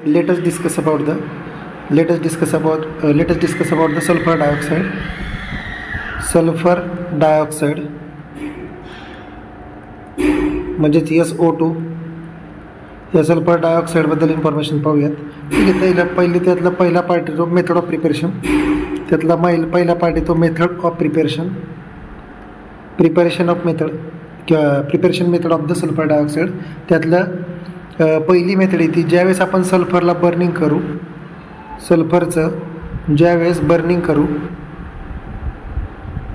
Let us discuss about the sulfur dioxide. Sulfur dioxide म्हणजेच SO2. या sulphur डायऑक्साईडबद्दल information पाहूयात. ठीक आहे, पहिला पार्ट येतो मेथड ऑफ प्रिपरेशन. त्यातला पहिला पार्ट येतो method of preparation method of the sulphur dioxide. त्यातलं पहिली मेथड येते ज्यावेळेस आपण सल्फरला बर्निंग करू, सल्फरचं ज्यावेळेस बर्निंग करू,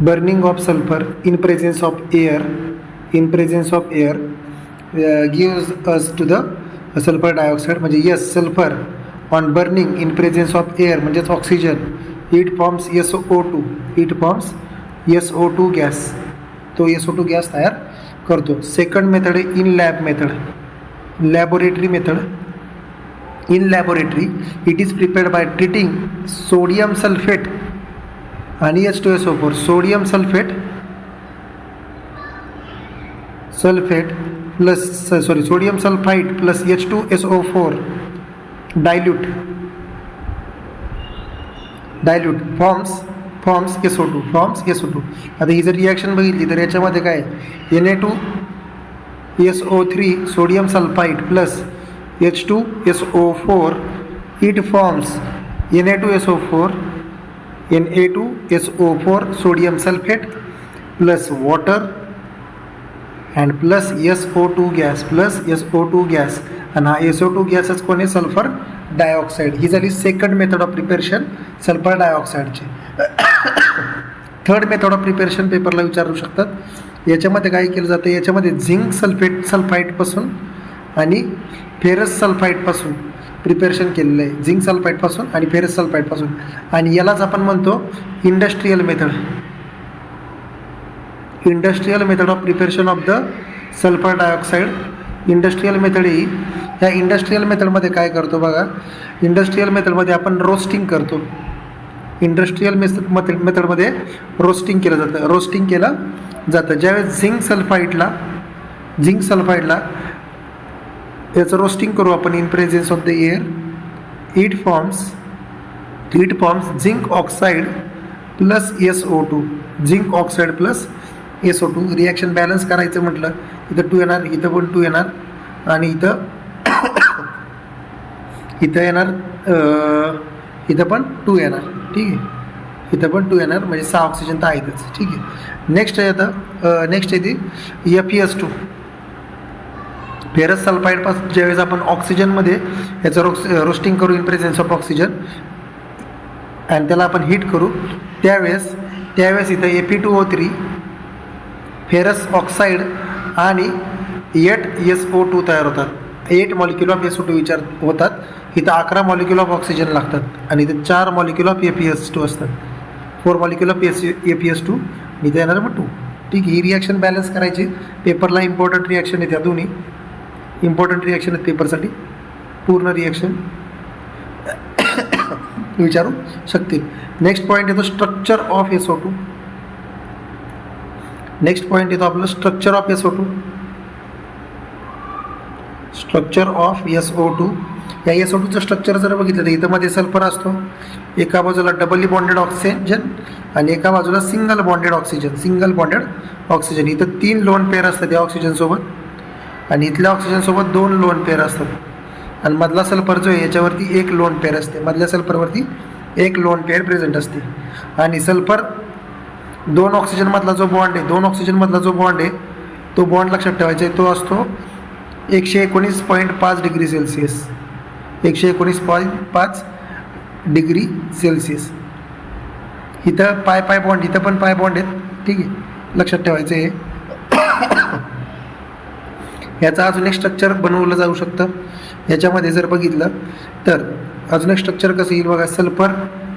burning of sulphur in presence of air gives us to the sulfur dioxide. म्हणजे yes, sulphur on burning in presence of air म्हणजेच oxygen, it forms SO2 gas. तो SO2 गॅस तयार करतो. सेकंड मेथड आहे laboratory method. In laboratory it is prepared by treating sodium sulphate आणि H2SO4. Sodium sulphate sodium sulphide plus H2SO4 dilute forms SO2. आता ही जर reaction बघितली तर याच्यामध्ये काय Na2SO3 sodium sulphide plus H2SO4 it forms Na2SO4 sodium sulphate plus water and plus SO2 gas आणि हा SO2 गॅसच कोण आहे, सल्फर डायऑक्साईड. ही झाली second method of preparation sulphur डायऑक्साईडची. थर्ड मेथड ऑफ प्रिपरेशन पेपरला विचारू शकतात. याच्यामध्ये काय केलं जातं, याच्यामध्ये झिंक सल्फाईडपासून आणि फेरस सल्फाईडपासून प्रिपरेशन केलेलं आहे. झिंक सल्फाईडपासून आणि फेरस सल्फाईडपासून, आणि यालाच आपण म्हणतो industrial method of preparation of the sulphur dioxide. Industrial method ही, ह्या इंडस्ट्रियल मेथडमध्ये काय करतो बघा, इंडस्ट्रियल मेथडमध्ये आपण रोस्टिंग करतो. इंडस्ट्रियल मेथडमध्ये रोस्टिंग केलं जातं. ज्यावेळेस झिंक सल्फाईडला याचं रोस्टिंग करू आपण in presence of the air, it forms zinc oxide plus SO2. Reaction balance करायचं म्हटलं, इथं 2 येणार, इथं पण 2 येणार, आणि इथं येणार, इथं पण 2 येणार. ठीक आहे, इथं पण 2 येणार, म्हणजे 6 ऑक्सिजन तर आहेतच. ठीक आहे, नेक्स्ट येते FeS2. फेरस सल्फाईडपासून ज्यावेळेस आपण ऑक्सिजनमध्ये याचं रोस्टिंग करू इन प्रेझेन्स ऑफ ऑक्सिजन आणि त्याला आपण हीट करू, त्यावेळेस इथं Fe2O3 फेरस ऑक्साईड आणि 8 SO2 तयार होतात. 8 मॉलिक्युल ऑफ SO2 होतात. इथं 11 मॉलिक्युल ऑफ ऑक्सिजन लागतात आणि इथं 4 मॉलिक्युल ऑफ FeS2 असतात. 4 मॉलिक्युल ऑफ FeS2, इथं येणार मग 2. ठीक आहे, ही रिॲक्शन बॅलन्स करायची. पेपरला इम्पॉर्टंट रिॲक्शन आहेत, या दोन्ही इम्पॉर्टंट रिॲक्शन आहेत पेपरसाठी. पूर्ण रिॲक्शन विचारू शकतील. नेक्स्ट पॉईंट येतो स्ट्रक्चर ऑफ SO2. आपलं स्ट्रक्चर ऑफ SO2. या SO2चं स्ट्रक्चर जर बघितलं तर इथं मध्ये सल्फर असतो, एका बाजूला डबली बॉन्डेड ऑक्सिजन आणि एका बाजूला सिंगल बॉन्डेड ऑक्सिजन. इथं 3 लोन पेअर असतात या ऑक्सिजनसोबत, आणि इथल्या ऑक्सिजनसोबत 2 लोन पेअर असतात, आणि मधला सल्फर जो आहे याच्यावरती 1 लोन पेअर असते. मधल्या सल्फरवरती 1 लोन पेअर प्रेझेंट असते. आणि सल्फर 2 ऑक्सिजनमधला जो बॉन्ड आहे तो बॉन्ड लक्षात ठेवायचा आहे. तो असतो 119.5 डिग्री सेल्सिअस. 119.5 degree Celsius. इथं पाय बॉन्ड, इथं पण पाय बॉन्ड आहेत. ठीक आहे, लक्षात ठेवायचं आहे. याचं अजून एक स्ट्रक्चर बनवलं जाऊ शकतं. याच्यामध्ये जर बघितलं तर अजून एक स्ट्रक्चर कसं येईल बघा. सल्फर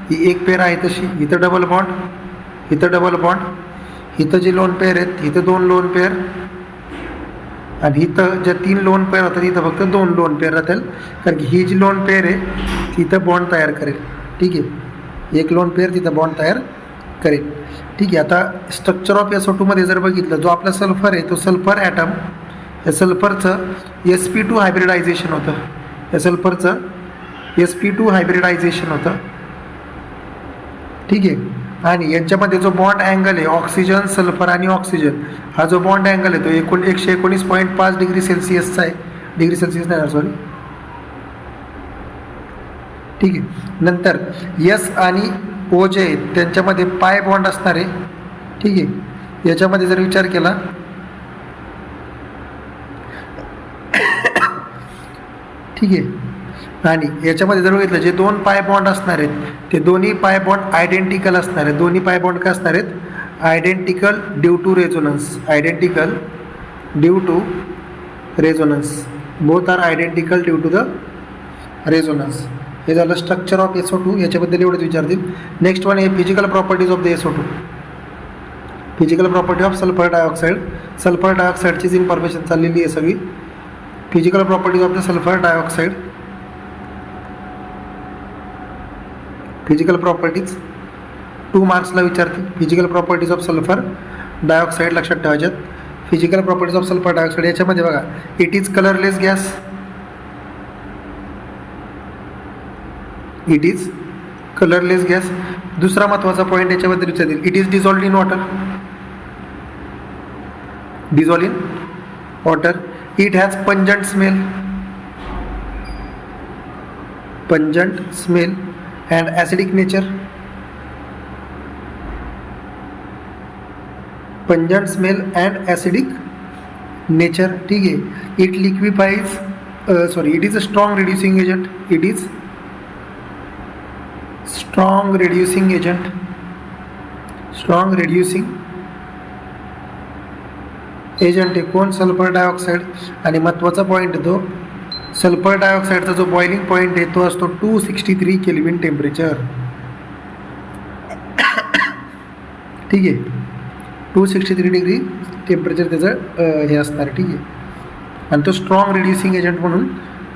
ही 1 पेअर आहे तशी, इथं डबल बॉन्ड, इथं जे लोन पेअर आहेत इथं 2 लोन पेअर, आणि इथं ज्या 3 लोन पेअर होतात इथं फक्त 2 लोन पेअर राहतील, कारण की ही जी लोन पेअर आहे तिथं बॉन्ड तयार करेल. ठीक आहे, 1 लोन पेअर तिथं बॉन्ड तयार करेल. ठीक आहे, आता स्ट्रक्चर ऑफ SO2 मध्ये जर बघितलं, जो आपला सल्फर आहे तो सल्फर ॲटम, या सल्फरचं sp2 हायब्रिडायझेशन होतं. या सल्फरचं sp2 हायब्रिडायझेशन होतं. ठीक आहे. आणि यांच्यामध्ये जो बॉन्ड अँगल आहे ऑक्सिजन सल्फर आणि ऑक्सिजन हा जो बॉन्ड अँगल आहे तो 119.5 डिग्री सेल्सिअसचा आहे. डिग्री सेल्सिअस नाही सॉरी. ठीक आहे. नंतर यस आणि ओ जे आहेत त्यांच्यामध्ये पाय बॉन्ड असणार आहे. ठीक आहे. याच्यामध्ये जर विचार केला ठीक आहे. आणि याच्यामध्ये जर बघितलं जे दोन पाय बॉन्ड असणार आहेत ते दोन्ही पाय बॉन्ड आयडेंटिकल असणार आहेत. दोन्ही पाय बॉन्ड काय असणार आहेत? Identical due to resonance. Identical due to resonance. Both are identical due to the resonance. हे झालं स्ट्रक्चर ऑफ SO2. याच्याबद्दल एवढंच विचारतील. नेक्स्ट वन आहे physical properties of the SO2. Physical property of sulphur dioxide. Sulphur डायऑक्साईडचीच information चाललेली आहे सगळी. Physical properties of the sulphur dioxide. Physical properties 2 मार्क्सला विचारतील. Physical properties of sulphur dioxide लक्षात ठेवायच्यात. Physical properties of sulphur dioxide याच्यामध्ये बघा it is colourless gas. It is colourless gas. दुसरा महत्त्वाचा पॉईंट याच्याबद्दल विचारतील. It is dissolved in water. Dissolved in water. It has pungent smell. Pungent smell and acidic nature. Pungent smell and acidic nature. ठीक आहे. It liquefies it is a strong reducing agent. It is strong reducing agent. Strong reducing agent आहे कोण? Sulphur dioxide. आणि महत्त्वाचा point आहे तो sulphur डायऑक्साईडचा जो boiling point आहे तो असतो 263 केल्विन टेम्परेचर. ठीक आहे. 263 डिग्री टेम्परेचर त्याचं हे असणार. ठीक आहे. आणि तो स्ट्रॉंग रिड्युसिंग एजंट म्हणून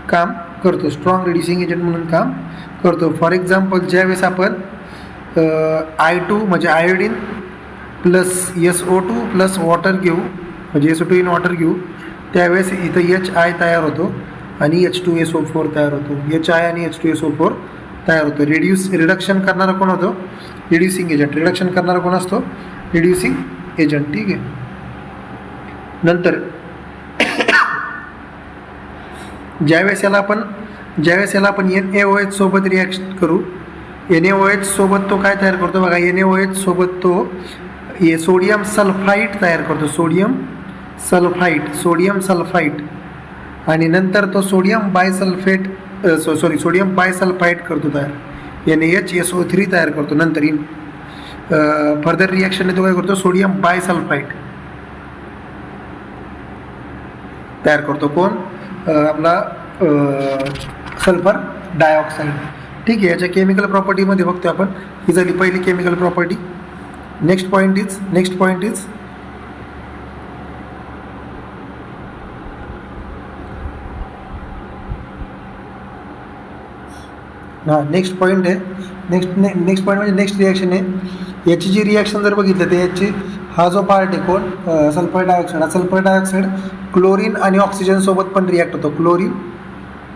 काम करतो. स्ट्रॉंग रिड्युसिंग एजंट म्हणून काम करतो. फॉर एक्झाम्पल ज्यावेळेस आपण I2 म्हणजे iodine plus SO2 plus water घेऊ म्हणजे SO2 इन वॉटर घेऊ त्यावेळेस इथं HI तयार होतो आणि H2SO4 तयार होतो. HI आणि H2SO4 तयार होतो. रिडक्शन करणारा कोण होतो? Reducing agent. रिडक्शन करणारा कोण असतो? Reducing agent. ठीक आहे. नंतर ज्यावेळेस याला आपण NaOH सोबत रिॲक्शन करू NaOH सोबत तो काय तयार करतो बघा. NaOH सोबत तो सोडियम सल्फाईड तयार करतो. सोडियम सल्फाईड आणि नंतर तो सोडियम बायसल्फाईड करतो तयार. NaHSO3 तयार करतो. नंतर फर्दर रिॲक्शनने तो काय करतो? सोडियम बायसल्फाईड तयार करतो. कोण? आपला सल्फर डायऑक्साईड. ठीक आहे. याच्या केमिकल प्रॉपर्टीमध्ये बघतो आपण. ही झाली पहिली chemical property. Next point is next point आहे. नेक्स्ट पॉईंट म्हणजे नेक्स्ट रिॲक्शन आहे. याची जी रिॲक्शन जर बघितलं तर याची हा जो पार्ट आहे कोण? Sulphur dioxide. हा सल्फर डायऑक्साईड क्लोरीन आणि ऑक्सिजन सोबत पण रिॲक्ट होतो. क्लोरीन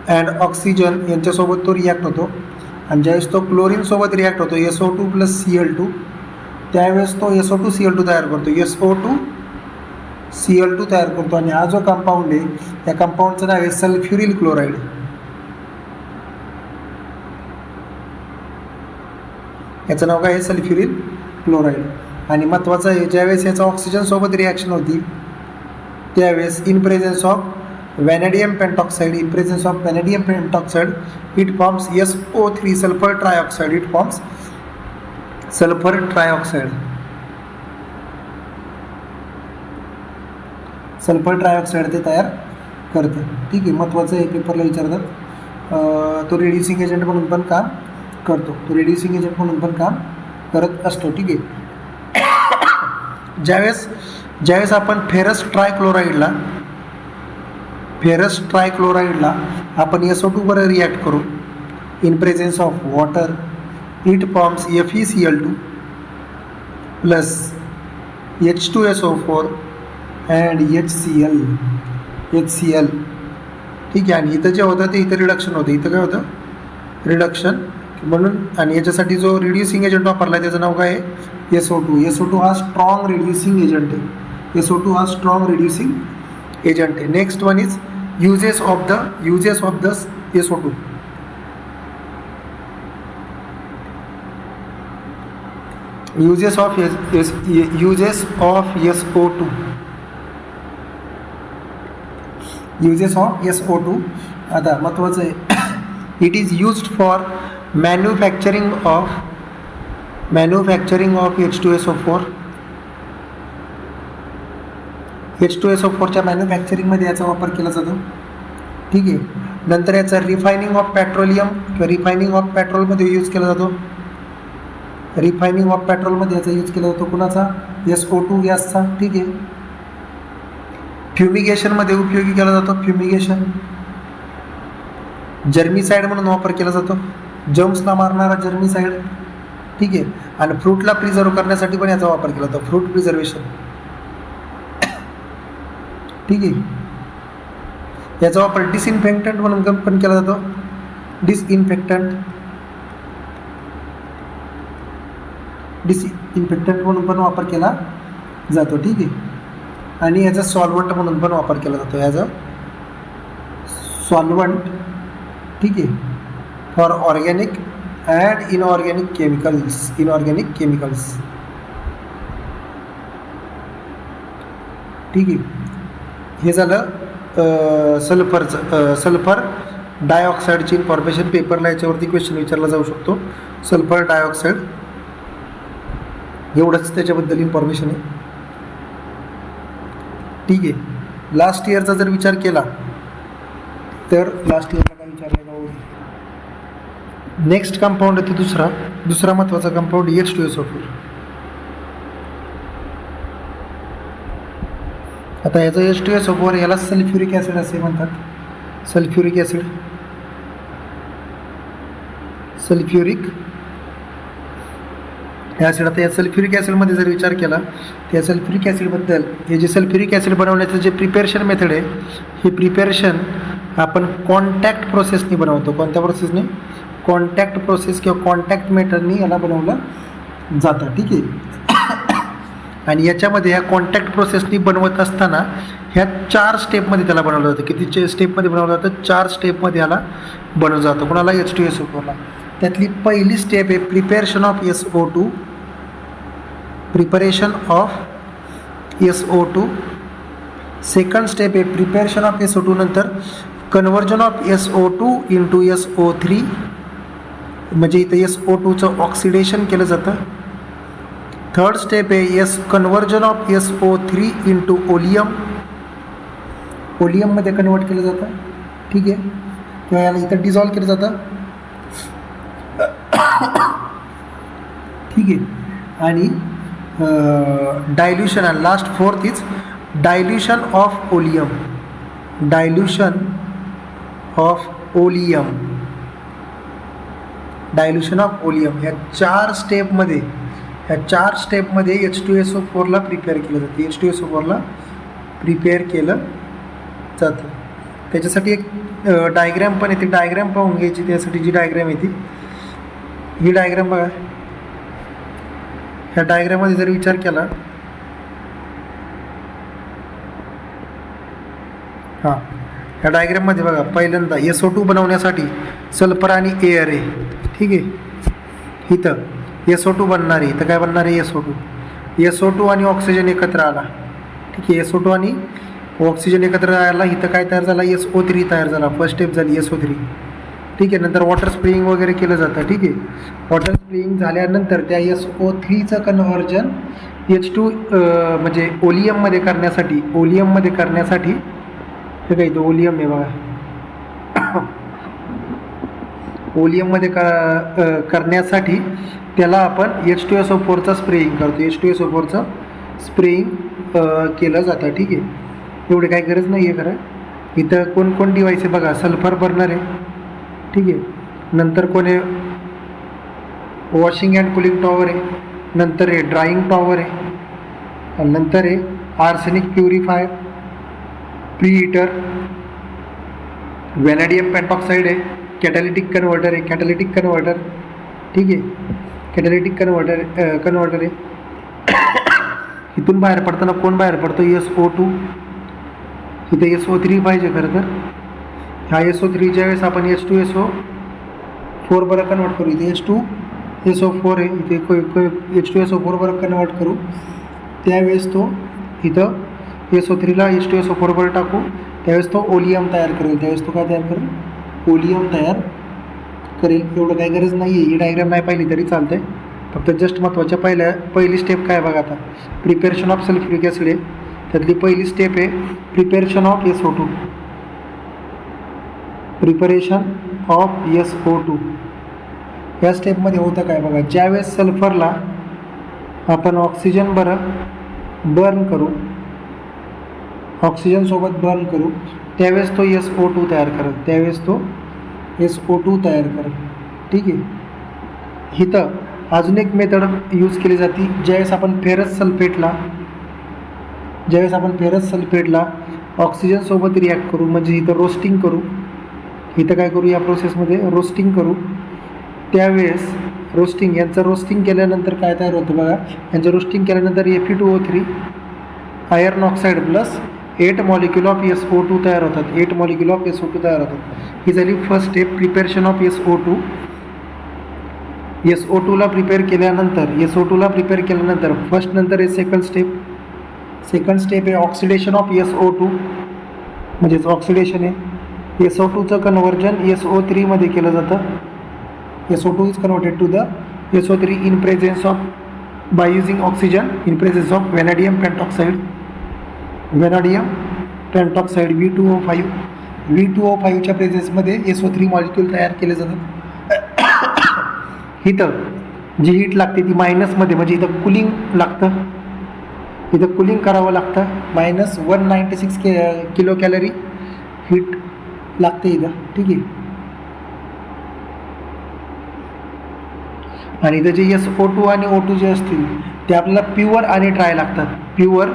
अँड ऑक्सिजन यांच्यासोबत तो रिॲक्ट होतो. आणि ज्यावेळेस तो क्लोरीन सोबत रिॲक्ट होतो SO2 प्लस Cl2 त्यावेळेस तो SO2 Cl2 तयार करतो. SO2 Cl2 तयार करतो. आणि हा जो कंपाऊंड आहे त्या कंपाऊंडचं नाव आहे सल्फ्युरिल क्लोराईड. याचं नाव काय आहे? सल्फ्युरिल क्लोराईड. आणि महत्त्वाचं आहे ज्यावेळेस याचा ऑक्सिजन सोबत रिॲक्शन होती त्यावेळेस in presence of vanadium pentoxide it forms SO3 sulphur trioxide. It forms sulphur trioxide. Sulphur trioxide ते तयार करतं. ठीक आहे. महत्त्वाचं आहे पेपरला विचारतात. तो रिड्युसिंग एजंट म्हणून पण काम करतो. करत असतो. ठीक आहे. ज्यावेळेस आपण फेरस ट्रायक्लोराईडला आपण SO2 बरोबर रिॲक्ट करू in presence of water it forms FeCl2 plus H2SO4 and HCl. ठीक आहे. आणि इथं जे होतं ते इथं रिडक्शन होतं. इथं काय होतं? रिडक्शन म्हणून. आणि याच्यासाठी जो रिड्युसिंग एजंट वापरला आहे त्याचं नाव काय आहे SO2. SO2 हा स्ट्रॉंग रिड्युसिंग एजंट आहे. SO2 हा स्ट्रॉंग रिड्युसिंग एजंट आहे. Next one is uses of the SO2. Uses of SO2. Uses of SO2 आता महत्त्वाचं आहे. It is used for manufacturing of H2SO4. H2SO4च्या मॅन्युफॅक्चरिंगमध्ये याचा वापर केला जातो. ठीक आहे. नंतर याचा रिफायनिंग ऑफ पेट्रोलियम किंवा रिफायनिंग ऑफ पेट्रोलमध्ये यूज केला जातो. रिफायनिंग ऑफ पेट्रोलमध्ये याचा यूज केला जातो कुणाचा SO2 गॅसचा. ठीक आहे. फ्युमिगेशनमध्ये उपयोगी केला जातो. फ्युमिगेशन जर्मीसाईड म्हणून वापर केला जातो. जम्सला मारणारा जर्मीसाईड. ठीक आहे. आणि फ्रूटला प्रिझर्व करण्यासाठी पण याचा वापर केला जातो. Fruit preservation. ठीक आहे. याचा वापर डिसइन्फेक्टंट म्हणून पण केला जातो. डिसइन्फेक्टंट म्हणून पण वापर केला जातो. ठीक आहे. आणि याचा सॉल्वंट म्हणून पण वापर केला जातो. याचा सॉल्वंट. ठीक आहे. For organic and inorganic chemicals. ठीक आहे. हे झालं सल्फर डायऑक्साईडची इन्फॉर्मेशन. पेपरला याच्यावरती क्वेश्चन विचारला जाऊ शकतो. सल्फर डायऑक्साईड एवढंच त्याच्याबद्दल इन्फॉर्मेशन आहे. ठीक आहे. लास्ट इयरचा जर विचार केला तर लास्ट इयरला काय विचारलं जाऊ. नेक्स्ट कंपाऊंड आहे ते दुसरा महत्त्वाचा कंपाऊंड H2SO4. आता याचा H2SO4 याला सल्फ्युरिक ॲसिड असे म्हणतात. Sulphuric acid. आता या सल्फ्युरिक ॲसिडमध्ये जर विचार केला तर या सल्फ्युरिक ॲसिडबद्दल हे जे सल्फ्युरिक ॲसिड बनवण्याचं जे प्रिपेरेशन मेथड आहे हे प्रिपेरेशन आपण कॉन्टॅक्ट प्रोसेसनी बनवतो. कोणत्या प्रोसेसने कॉन्टॅक्ट प्रोसेस किंवा कॉन्टॅक्ट मेथडनी याला बनवलं जातं. ठीक आहे. आणि याच्यामध्ये ह्या कॉन्टॅक्ट प्रोसेसनी बनवत असताना ह्या 4 स्टेपमध्ये त्याला बनवलं जातं. किती स्टेपमध्ये बनवलं जातं 4 स्टेपमध्ये याला बनवलं जातं. कोणाला H2SO4ला. त्यातली पहिली स्टेप आहे preparation of SO2. Second step आहे प्रिपेरेशन ऑफ SO2 नंतर conversion of SO2 into SO3 म्हणजे इथं SO2चं ऑक्सिडेशन केलं जातं. थर्ड स्टेप आहे कन्वर्जन ऑफ SO3 इंटू ओलियममध्ये कन्वर्ट केलं जातं. ठीक आहे. किंवा याला इथं डिझॉल्व केलं जातं. ठीक आहे. आणि डायल्युशन आणि last fourth is dilution of oleum. ह्या 4 स्टेपमध्ये H2SO4ला प्रिपेअर केलं जातं. त्याच्यासाठी एक डायग्रॅम पण येते. डायग्रॅम पाहून घ्यायची. त्यासाठी जी डायग्रॅम येते ही डायग्रॅम बघा. ह्या डायग्रॅममध्ये जर विचार केला ह्या डायग्रॅममध्ये बघा पहिल्यांदा SO2 बनवण्यासाठी सल्फर आणि एअर आहे. ठीक आहे. इथं SO2 बनणार आहे. इथं काय बनणार आहे SO2 आणि ऑक्सिजन एकत्र आला. ठीक आहे. SO2 आणि ऑक्सिजन एकत्र आला. इथं काय तयार झाला SO3 तयार झाला. फर्स्ट स्टेप झाली SO3. ठीक आहे. नंतर वॉटर स्प्रेइंग वगैरे केलं जातं. ठीक आहे. वॉटर स्प्रेइंग झाल्यानंतर त्या SO3चं कन्व्हर्जन H2 म्हणजे ओलियममध्ये करण्यासाठी हे काय इथं ओलियम आहे बघा. ओलियममध्ये करण्यासाठी त्याला आपण H2SO4चा स्प्रेइंग करतो. H2SO4चं स्प्रेइंग केलं जातं. ठीक आहे. एवढे काही गरज नाही आहे खरं. इथं कोण डिवाईस आहे बघा. सल्फर बर्नर आहे. ठीक आहे. नंतर कोण आहे वॉशिंग अँड कुलिंग टॉवर आहे. नंतर आहे ड्राईंग टॉवर आहे. आणि नंतर आहे arsenic purifier, pre heater, vanadium पेंटॉक्साईड आहे. कॅटॅलिटिक कन्व्हर्टर आहे, कॅटॅलिटिक कन्व्हर्टर, ठीक आहे, कॅटॅलिटिक कन्व्हर्टर आहे. इथून बाहेर पडताना कोण बाहेर पडतो? SO2. इथे SO3 पाहिजे खरं तर. हा SO3 ज्यावेळेस आपण H2SO4 बरं कन्वर्ट करू, इथे H2SO4 आहे, इथे H2SO4 बरं कन्वर्ट करू, त्यावेळेस तो इथं SO3ला H2SO4 बरं टाकू, त्यावेळेस तो ओलियम तयार करेल. त्यावेळेस तो काय तयार करेल? ओलियम तयार करेल. एवढं काही गरज नाही आहे, ही डायग्राम नाही पाहिली तरी चालतं आहे. फक्त जस्ट महत्त्वाच्या पहिली स्टेप काय बघा आता, प्रिपेरेशन ऑफ सल्फ्युरिक ॲसिड आहे. त्यातली पहिली स्टेप आहे preparation of SO2. Preparation of SO2 या स्टेपमध्ये होतं काय बघा, ज्यावेळेस सल्फरला आपण ऑक्सिजन बर्न करू, ऑक्सिजनसोबत बर्न करू, त्यावेळेस तो SO2 तयार करेल. त्यावेळेस तो SO2 तयार करेल. ठीक आहे. इथं अजून एक मेथड यूज केली जाते, ज्यावेळेस आपण फेरस सल्फेटला ऑक्सिजनसोबत रिॲक्ट करू, म्हणजे इथं रोस्टिंग करू, इथं काय करू, या प्रोसेसमध्ये रोस्टिंग करू, त्यावेळेस यांचं रोस्टिंग केल्यानंतर काय तयार होतं बघा, यांचं रोस्टिंग केल्यानंतर Fe2O3 iron oxide plus 8 molecule of SO2 तयार होतात. 8 मॉलिक्यूल ऑफ SO2 तयार होतात. ही झाली first step, preparation of SO2. SO2ला प्रिपेअर केल्यानंतर फर्स्ट नंतर आहे सेकंड स्टेप आहे ऑक्सिडेशन ऑफ SO2, म्हणजेच ऑक्सिडेशन आहे. SO2चं कन्व्हर्जन SO3 मध्ये केलं जातं. SO2 is converted to the SO3 in presence of by using oxygen in presence of vanadium pentoxide V2O5च्या प्रेझेन्समध्ये SO3 मॉलिक्यूल तयार केले जातात. इथं जी हीट लागते ती मायनसमध्ये, म्हणजे इथं कुलिंग लागतं, इथं कुलिंग करावं लागतं. -196 किलो कॅलरी हीट लागते इथं. ठीक आहे. आणि इथं जे SO2 आणि O2 जे असतील ते आपल्याला प्युअर आणि ड्राय लागतात, प्युअर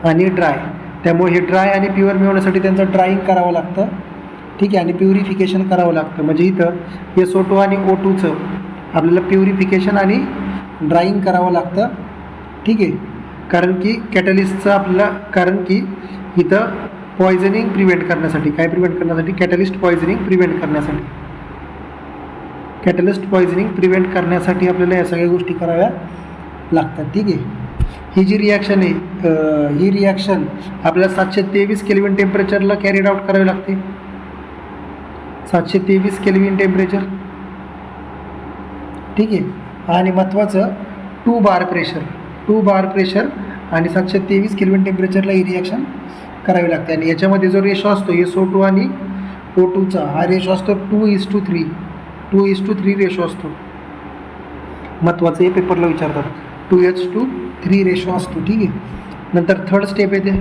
आणि ड्राय. त्यामुळे हे ड्राय आणि प्युअर मिळवण्यासाठी त्यांचं ड्राईंग करावं लागतं. ठीक आहे. आणि प्युरिफिकेशन करावं लागतं, म्हणजे इथं SO2 आणि O2चं आपल्याला प्युरिफिकेशन आणि ड्राईंग करावं लागतं. ठीक आहे. कारण की इथं पॉयझनिंग प्रिव्हेंट करण्यासाठी, कॅटलिस्ट पॉयझनिंग प्रिव्हेंट करण्यासाठी आपल्याला या सगळ्या गोष्टी कराव्या लागतात. ठीक आहे. ही जी रिॲक्शन आहे, ही रिॲक्शन आपल्याला 723 केल्विन टेम्परेचरला कॅरीड आउट करावी लागते. 723 केल्विन टेम्परेचर. ठीक आहे. आणि महत्त्वाचं 2 बार प्रेशर आणि 723 केल्विन टेम्परेचरला ही रिॲक्शन करावी लागते. आणि याच्यामध्ये जो रेशो असतो SO2 आणि O2चा, हा रेशो असतो 2:3 रेशो असतो. महत्त्वाचं हे पेपरला विचारतात, 2:3 रेशो असतो. ठीक आहे. नंतर थर्ड स्टेप येते.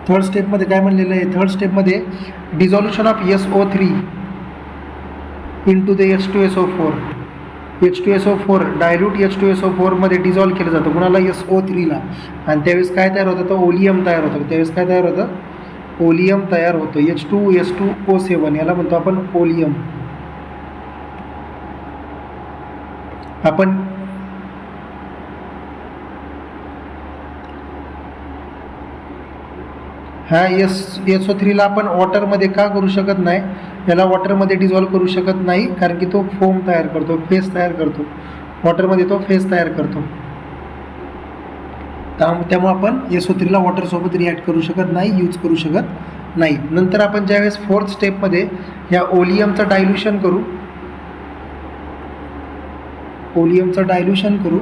थर्ड स्टेपमध्ये काय म्हणलेलं आहे, थर्ड स्टेपमध्ये dissolution of SO3 into the H2SO4 dilute H2SO4 मध्ये डिझॉल्व केलं जातं. कुणाला? SO3ला. आणि त्यावेळेस काय तयार होतं? तर ओलियम तयार होतं. ओलियम तयार होतं. H2SO7 याला म्हणतो आपण ओलियम. आपण ह्या SO3ला आपण वॉटरमध्ये का करू शकत नाही, याला वॉटरमध्ये डिझॉल्व करू शकत नाही, कारण की तो फोम तयार करतो, फेस तयार करतो. वॉटरमध्ये तो फेस तयार करतो. त्यामुळे आपण SO3ला वॉटरसोबत रिॲक्ट करू शकत नाही, यूज करू शकत नाही. नंतर आपण ज्यावेळेस फोर्थ स्टेपमध्ये या ओलियमचं डायल्यूशन करू,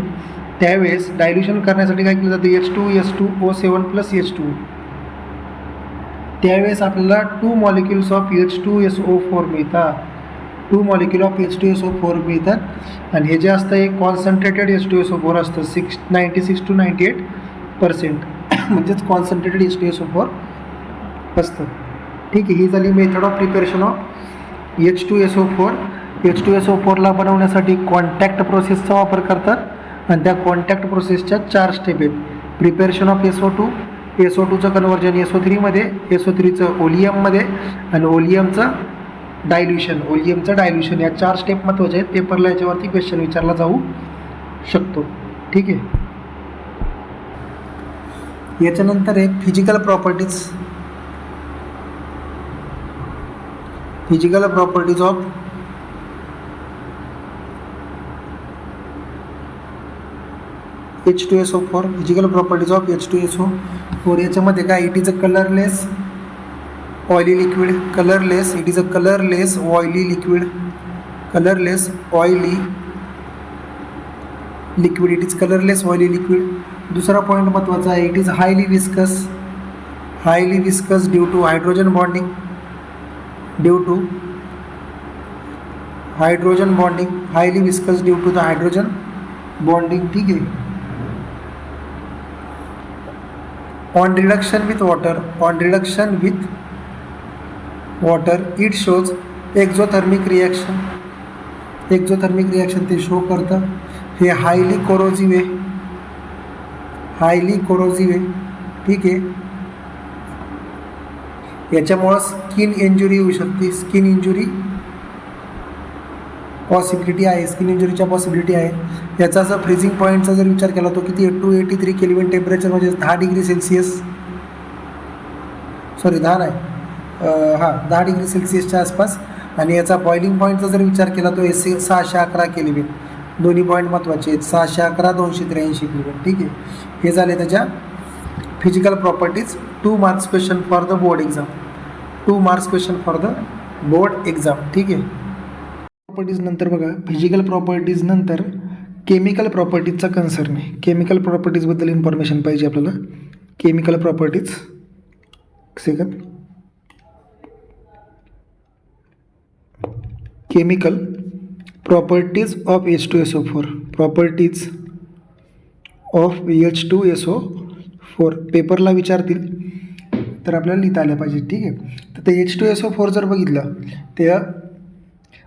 त्यावेळेस डायल्यूशन करण्यासाठी काय केलं जातं, H2SO7 प्लस H2. त्यावेळेस आपल्याला 2 मॉलिक्युल्स ऑफ H2SO4 मिळतात. 2 मॉलिक्युल ऑफ H2SO4 मिळतात. आणि हे जे असतं एक कॉन्सन्ट्रेटेड H2SO4 असतं, 96 to 98%, म्हणजेच कॉन्सन्ट्रेटेड H2SO4 असतं. ठीक आहे. ही झाली method of preparation of H2SO4. H2SO4ला बनवण्यासाठी कॉन्टॅक्ट प्रोसेसचा वापर करतात. आणि त्या कॉन्टॅक्ट प्रोसेसच्या 4 स्टेप आहेत. प्रिपेरेशन ऑफ SO2, SO2चं कन्व्हर्जन SO3मध्ये, SO3चं ओलियममध्ये आणि ओलियमचं डायल्युशन या 4 स्टेप महत्त्वाचे आहेत. पेपरला याच्यावरती क्वेश्चन विचारला जाऊ शकतो. ठीक आहे. याच्यानंतर आहे physical properties of H2SO4. Physical properties of H2SO4 याच्यामध्ये काय, it is a colourless oily liquid. It is a colourless oily liquid. It is colourless oily liquid. दुसरा पॉईंट महत्त्वाचा आहे, it is highly viscous due to hydrogen bonding. Highly viscous due to the hydrogen bonding. ठीक आहे. On reduction with water it shows exothermic reaction ते show करतं. हे highly कोरोजिव्ह आहे. ठीक आहे. याच्यामुळं स्किन इंजुरी होऊ शकते. स्किन इंजुरीच्या पॉसिबिलिटी आहे. याचा जर फ्रीजिंग पॉईंटचा जर विचार केला तो किती आहे, 283 केल्विन टेम्परेचर म्हणजे 10 डिग्री सेल्सिअस. 10 डिग्री सेल्सिअसच्या आसपास. आणि याचा बॉइलिंग पॉईंटचा जर विचार केला तो 611 केल्विन. दोन्ही पॉईंट महत्त्वाचे आहेत, 611 283 केल्विन. ठीक आहे. हे झाले त्याच्या physical properties. 2 marks question for the board exam. ठीक आहे. प्रॉपर्टीज नंतर बघा, फिजिकल प्रॉपर्टीज नंतर केमिकल प्रॉपर्टीजचा कन्सर्न आहे. केमिकल प्रॉपर्टीजबद्दल इन्फॉर्मेशन पाहिजे आपल्याला. Chemical properties chemical properties of H2SO4. पेपरला विचारतील तर आपल्याला लिहिता आल्या पाहिजे. ठीक आहे. तर ते H2SO4 जर बघितलं तर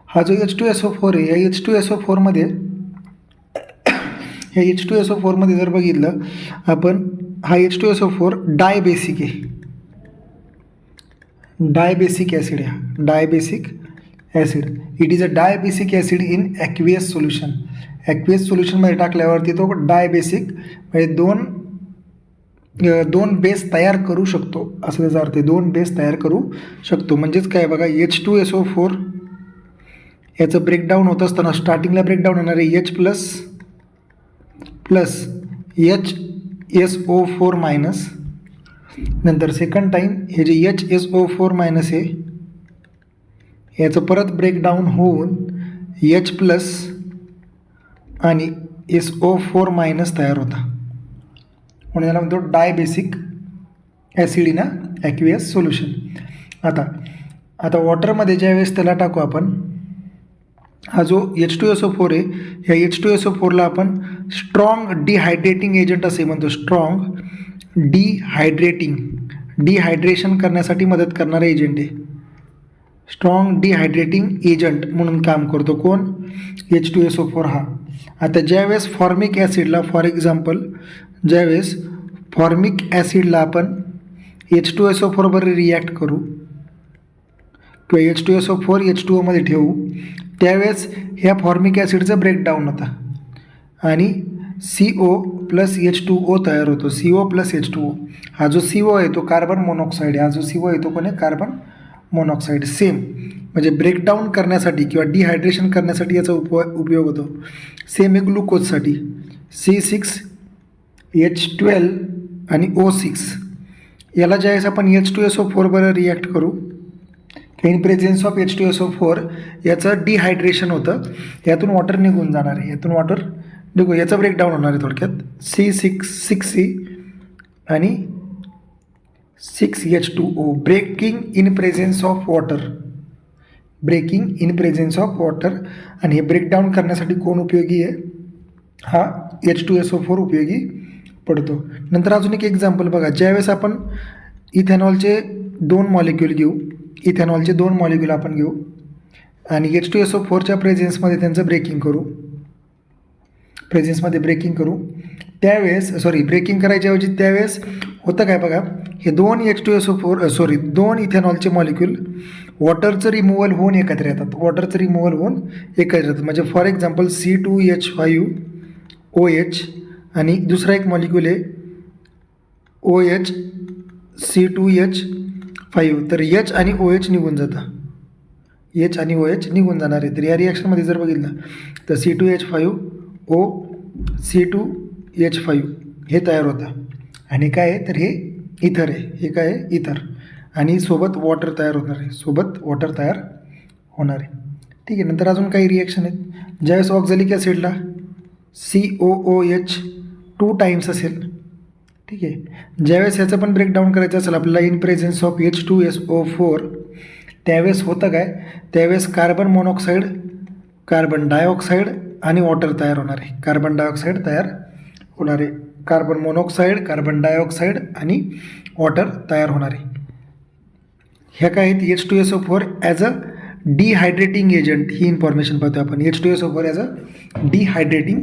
हा जो H2SO4 आहे, या H2SO4मध्ये जर बघितलं आपण, हा H2SO4 डायबेसिक ॲसिड आहे. Dibasic acid. It is a dibasic acid in aqueous सोल्युशनमध्ये टाकल्यावरती तो डायबेसिक म्हणजे दोन बेस तयार करू शकतो, असं त्याचा अर्थ आहे. 2 बेस तयार करू शकतो. म्हणजेच काय बघा, H2SO4 याचं ब्रेकडाऊन होत असताना स्टार्टिंगला ब्रेकडाऊन होणार आहे H प्लस HSO4 मायनस. नंतर सेकंड टाईम हे जे HSO4 मायनस आहे याचं परत ब्रेकडाऊन होऊन H प्लस आणि SO4 मायनस तयार होता, म्हणून याला म्हणतो dibasic acid in aqueous solution. आता वॉटरमध्ये ज्यावेळेस त्याला टाकू आपण, हा जो H2SO4 आहे, ह्या H2SO4ला आपण स्ट्रॉंग डिहायड्रेटिंग एजंट असे म्हणतो. डिहायड्रेशन करण्यासाठी मदत करणारा एजंट आहे. स्ट्रॉंग डिहायड्रेटिंग एजंट म्हणून काम करतो कोण, H2SO4 हा. आता ज्यावेळेस फॉर्मिक ॲसिडला, फॉर एक्झाम्पल ज्यावेळेस फॉर्मिक ॲसिडला आपण H2SO4 बरोबर रिॲक्ट करू किंवा H2SO4 H2O मध्ये ठेवू, त्यावेळेस ह्या फॉर्मिक ॲसिडचं ब्रेकडाऊन होतं आणि CO प्लस H2O तयार होतो. CO plus H2O. हा जो CO आहे तो कार्बन मोनॉक्साईड आहे. Carbon monoxide. सेम म्हणजे ब्रेकडाऊन करण्यासाठी किंवा डिहायड्रेशन करण्यासाठी याचा उपयोग होतो. सेम आहे ग्लुकोजसाठी. C6H12 आणि O6 याला ज्यावेळेस आपण H2SO4 बरोबर रिॲक्ट करू, इन प्रेझेन्स ऑफ H2SO4 याचं डिहायड्रेशन होतं, यातून वॉटर निघून जाणार आहे. याचं ब्रेकडाऊन होणार आहे थोडक्यात. C6C आणि 6H2O. Breaking in presence of water. आणि हे ब्रेकडाऊन करण्यासाठी कोण उपयोगी आहे, हा H2SO4 उपयोगी पडतो. नंतर अजून एक एक्झाम्पल बघा, ज्यावेळेस आपण इथेनॉलचे 2 मॉलिक्यूल आपण घेऊ आणि H2SO4च्या प्रेझेन्समध्ये त्यांचं ब्रेकिंग करू. त्यावेळेस ब्रेकिंग करायच्या ऐवजी त्यावेळेस होतं काय बघा, हे दोन H2SO4 सॉरी दोन इथेनॉलचे मॉलिक्यूल वॉटरचं रिमूव्हल होऊन एकत्र येतात, वॉटरचं रिमूव्हल होऊन एकत्र येतात. म्हणजे फॉर एक्झाम्पल C2H5OH आणि दुसरा एक मॉलिक्यूल आहे OH C2H5, तर H आणि OH निघून जातं, H आणि OH निघून जाणार आहे. तर या रिॲक्शनमध्ये जर बघितलं तर C2H5O C2H5 हे तयार होतं आणि काय आहे तर हे इथर आहे, हे काय आहे इथर, आणि सोबत वॉटर तयार होणार आहे, सोबत वॉटर तयार होणार आहे. ठीक आहे. नंतर अजून काही रिॲक्शन आहेत. ज्यावेळेस ऑक्झॅलिक ॲसिडला COOH 2 टाईम्स असेल, ठीक आहे, ज्यावेळेस ह्याचं पण ब्रेकडाऊन करायचं असेल आपल्याला इन प्रेझेन्स ऑफ H2SO4, त्यावेळेस होतं काय, त्यावेळेस कार्बन मोनॉक्साईड, कार्बन डायऑक्साईड आणि वॉटर तयार होणार आहे, कार्बन डायऑक्साईड तयार होणार आहे, कार्बन मोनॉक्साईड, कार्बन डायऑक्साईड आणि वॉटर तयार होणार आहे. ह्या काय आहेत H2SO4 as a डिहायड्रेटिंग agent, he information पाहतो आपण. H2SO4 as a डिहायड्रेटिंग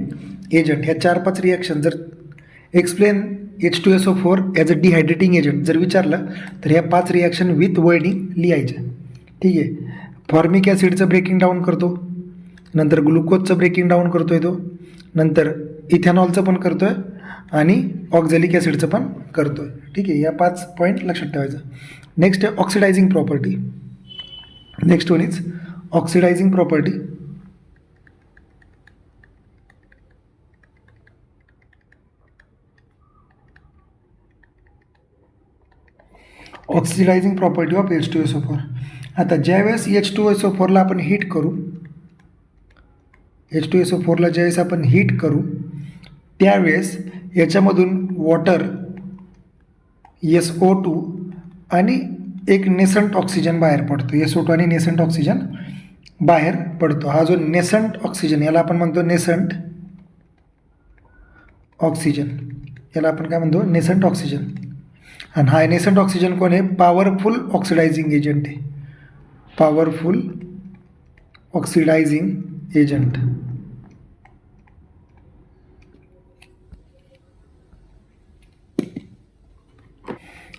agent. ह्या 4-5 रिॲक्शन जर explain H2SO4 as a डिहायड्रेटिंग agent जर विचारलं तर ह्या 5 रिॲक्शन विथ वर्डिंग लिहायच्या. ठीक आहे. फॉर्मिक ॲसिडचं ब्रेकिंग डाऊन करतो, नंतर ग्लुकोजचं ब्रेकिंग डाऊन करतो आहे तो, नंतर इथेनॉलचं पण करतो आहे आणि ऑक्झॅलिक ॲसिडचं पण करतो आहे. ठीक आहे. या 5 पॉईंट लक्षात ठेवायचं. नेक्स्ट आहे oxidising property. Next one is oxidising property. Oxidising property of H2SO4. आता ज्यावेळेस H2SO4ला आपण हीट करू, H2SO4ला ज्यावेळेस आपण हीट करू त्यावेळेस याच्यामधून वॉटर SO2 आणि एक नेसंट ऑक्सिजन बाहेर पडतो, SO2 आणि नेसंट ऑक्सिजन बाहेर पडतो. हा जो नेसंट ऑक्सिजन याला आपण म्हणतो नेसंट ऑक्सिजन, याला आपण काय म्हणतो नेसंट ऑक्सिजन. आणि हा नेसंट ऑक्सिजन कोण आहे, पॉवरफुल ऑक्सिडायझिंग एजंट आहे, powerful oxidizing agent.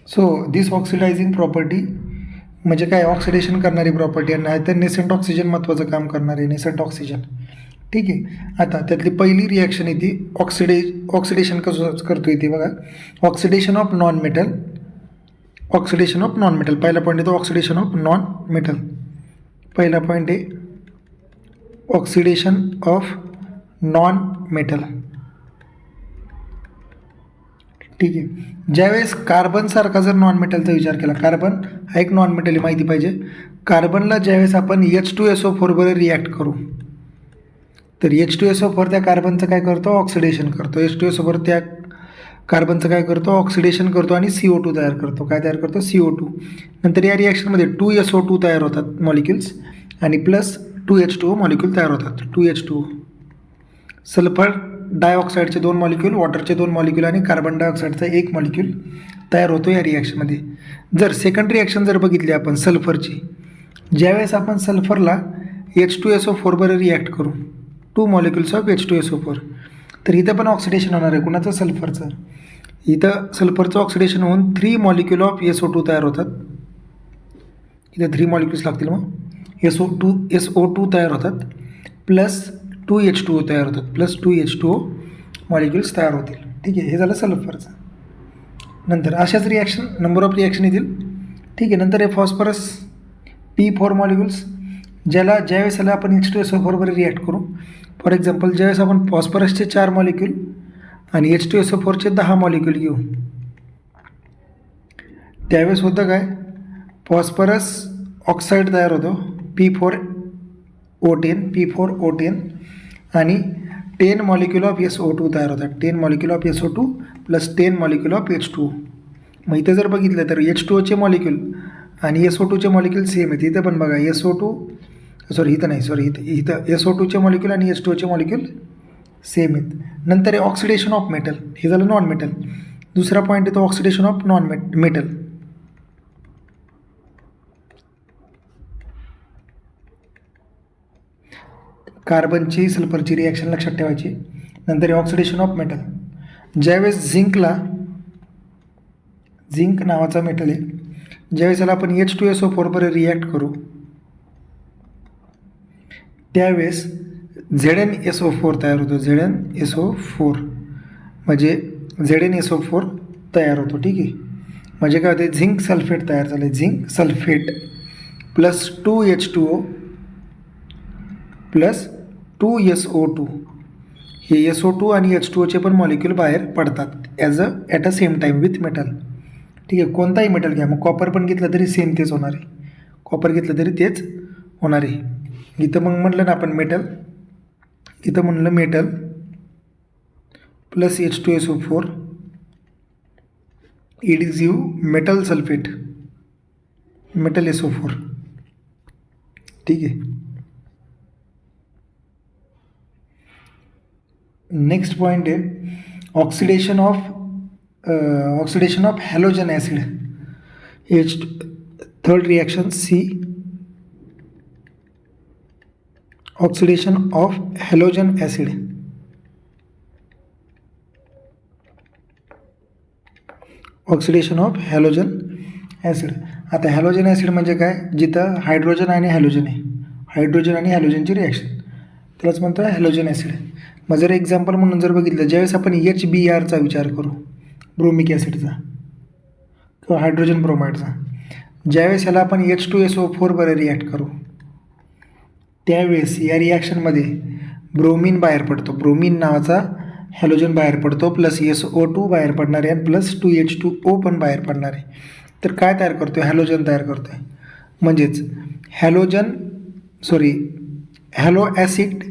So this oxidising property म्हणजे काय, ऑक्सिडेशन करणारी प्रॉपर्टी आहे, नाही तर नेसंट ऑक्सिजन महत्त्वाचं काम करणार आहे, नेसंट ऑक्सिजन. ठीक आहे. आता त्यातली पहिली रिॲक्शन येते ऑक्सिडेशन कसं करतो येते बघा, oxidation of non metal, oxidation of non metal. पहिला पॉईंट येतो ऑक्सिडेशन ऑफ नॉन मेटल. पहिला पॉईंट आहे ऑक्सिडेशन ऑफ नॉन मेटल. ठीक आहे. ज्यावेळेस कार्बनसारखा जर नॉन मेटलचा विचार केला, कार्बन हा एक नॉन मेटल माहिती पाहिजे, कार्बनला ज्यावेळेस आपण H2SO4 बरोबर रिॲक्ट करू तर H2SO4 त्या कार्बनचं काय करतो, ऑक्सिडेशन करतो. H2SO4 त्या कार्बनचं काय करतो, ऑक्सिडेशन करतो आणि CO2 तयार करतो. काय तयार करतो, CO2. नंतर या रिॲक्शनमध्ये 2SO2 तयार होतात मॉलिक्युल्स आणि प्लस 2H2O मॉलिक्यूल तयार होतात. 2H2O, सल्फर डायऑक्साईडचे 2 मॉलिक्यूल, वॉटरचे 2 मॉलिक्यूल आणि कार्बन डायऑक्साईडचा 1 मॉलिक्यूल तयार होतो या रिॲक्शनमध्ये. जर सेकंड रिॲक्शन जर बघितली आपण सल्फरची, ज्यावेळेस आपण सल्फरला H2SO4 बरोबर रिॲक्ट करू, 2 मॉलिक्युल्स ऑफ H2SO4, तर इथं पण ऑक्सिडेशन होणार आहे. कुणाचं, सल्फरचं. इथं सल्फरचं ऑक्सिडेशन होऊन 3 मॉलिक्यूल ऑफ SO2 तयार होतात. इथं 3 मॉलिक्युल्स लागतील, मग SO2 तयार होतात प्लस 2H2O तयार होतात, प्लस 2H2O मॉलिक्युल्स तयार होतील. ठीक आहे. हे झालं सल्फरचं. नंतर अशाच रिॲक्शन, नंबर ऑफ रिॲक्शन येतील. ठीक आहे. नंतर हे फॉस्फरस P4 मॉलिक्युल्स, ज्यावेळेस याला आपण H2SO4 बरोबर रिॲक्ट करू. फॉर एक्झाम्पल ज्यावेळेस आपण फॉस्फरसचे 4 मॉलिक्यूल आणि H2SO4चे 10 मॉलिक्यूल घेऊ त्यावेळेस होतं काय, फॉस्फरस ऑक्साईड तयार होतो P4O10 आणि 10 मॉलिक्यूल ऑफ SO2 तयार होतात. 10 molecule of SO2 plus 10 molecule of H2O. मग इथं जर बघितलं तर H2Oचे मॉलिक्यूल आणि SO2चे मॉलिक्यूल सेम आहेत. इथं पण बघा इथं SO2चे मॉलिक्यूल आणि H2Oचे मॉलिक्यूल सेम आहेत. नंतर आहे ऑक्सिडेशन ऑफ मेटल. हे झालं नॉन मेटल. दुसरा पॉईंट येतो ऑक्सिडेशन ऑफ नॉन मेटल. कार्बनची सल्फरची रिॲक्शन लक्षात ठेवायची. नंतर ऑक्सिडेशन ऑफ मेटल, ज्यावेळेस झिंकला झिंक नावाचा मेटल आहे. ज्यावेळेस याला आपण H2SO4 बरोबर रिॲक्ट करू त्यावेळेस ZnSO4 तयार होतो. ZnSO4 म्हणजे ZnSO4 तयार होतो. ठीक आहे. म्हणजे काय होते, झिंक सल्फेट तयार झाले. Zinc sulphate plus 2H2O plus 2SO2. हे SO2 आणि H2Oचे पण मॉलिक्यूल बाहेर पडतात at a same time with metal. ठीक आहे. कोणताही मेटल घ्या, मग कॉपर पण घेतलं तरी सेम तेच होणार आहे. कॉपर घेतलं तरी तेच होणार आहे. इथं मग म्हटलं ना आपण मेटल, इथं म्हणलं metal plus H2SO4 it is you metal sulphate, metal SO4. ठीक आहे. नेक्स्ट पॉइंट आहे oxidation of halogen acid. Third reaction C, oxidation of halogen acid. Oxidation of halogen acid. आता हॅलोजन ॲसिड म्हणजे काय, जिथं हायड्रोजन आणि हॅलोजन आहे, hydrogen आणि हॅलोजनची रिॲक्शन, त्यालाच म्हणतो हॅलोजन ॲसिड. मग जर एक्झाम्पल म्हणून जर बघितलं, ज्यावेळेस आपण HBrचा विचार करू, ब्रोमिक ॲसिडचा किंवा हायड्रोजन ब्रोमाइडचा, ज्यावेळेस ह्याला आपण H2SO4 बरोबर रिॲक्ट करू त्यावेळेस या रिॲक्शनमध्ये ब्रोमीन बाहेर पडतो. ब्रोमीन नावाचा हॅलोजन बाहेर पडतो, प्लस SO2 बाहेर पडणार आहे आणि प्लस 2H2O पण बाहेर पडणार आहे. तर काय तयार करतो आहे, हॅलोजन तयार करतो आहे. म्हणजेच hello acid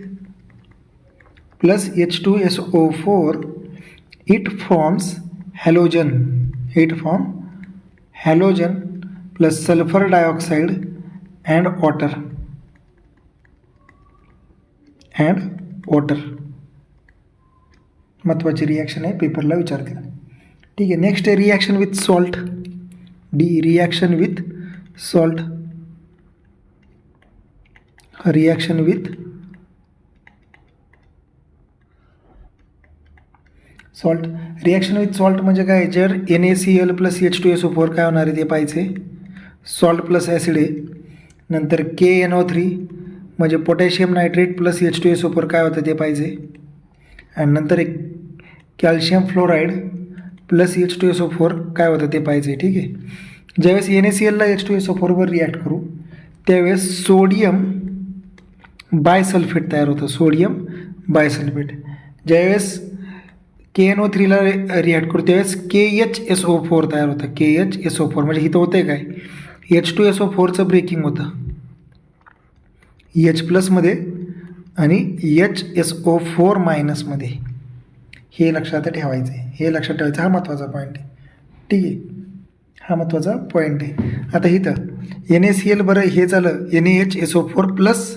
plus H2SO4 it forms halogen. It form halogen plus sulphur dioxide and water. महत्त्वाची रिॲक्शन आहे, पेपरला विचारतील. ठीक आहे. नेक्स्ट आहे reaction with salt. D, reaction with salt. Reaction with salt. Reaction with salt म्हणजे काय, जर NaCl प्लस H2SO4 काय होणार आहे ते पाहिजे. सॉल्ट प्लस ॲसिड आहे. नंतर KNO3 म्हणजे पोटॅशियम नायट्रेट प्लस H2SO4 काय होतं ते पाहिजे. आणि नंतर एक कॅल्शियम फ्लोराईड प्लस H2SO4 काय होतं ते पाहिजे. ठीक आहे. ज्यावेळेस NaClला H2SO4 वर रिॲक्ट करू त्यावेळेस सोडियम बायसल्फेट तयार होतं. सोडियम बायसल्फेट. ज्यावेळेस KNO3ला रिॲक्ट करू त्यावेळेस KHSO4 तयार होतं. KHSO4 म्हणजे इथं होतं आहे काय, H2SO4चं ब्रेकिंग होतं H प्लसमध्ये आणि HSO4 मायनसमध्ये. हे लक्षात ठेवायचं आहे, हे लक्षात ठेवायचं. हा महत्त्वाचा पॉईंट आहे. ठीक आहे. हा महत्त्वाचा पॉईंट आहे. आता इथं NaCl बरं हे झालं NaHSO4 प्लस,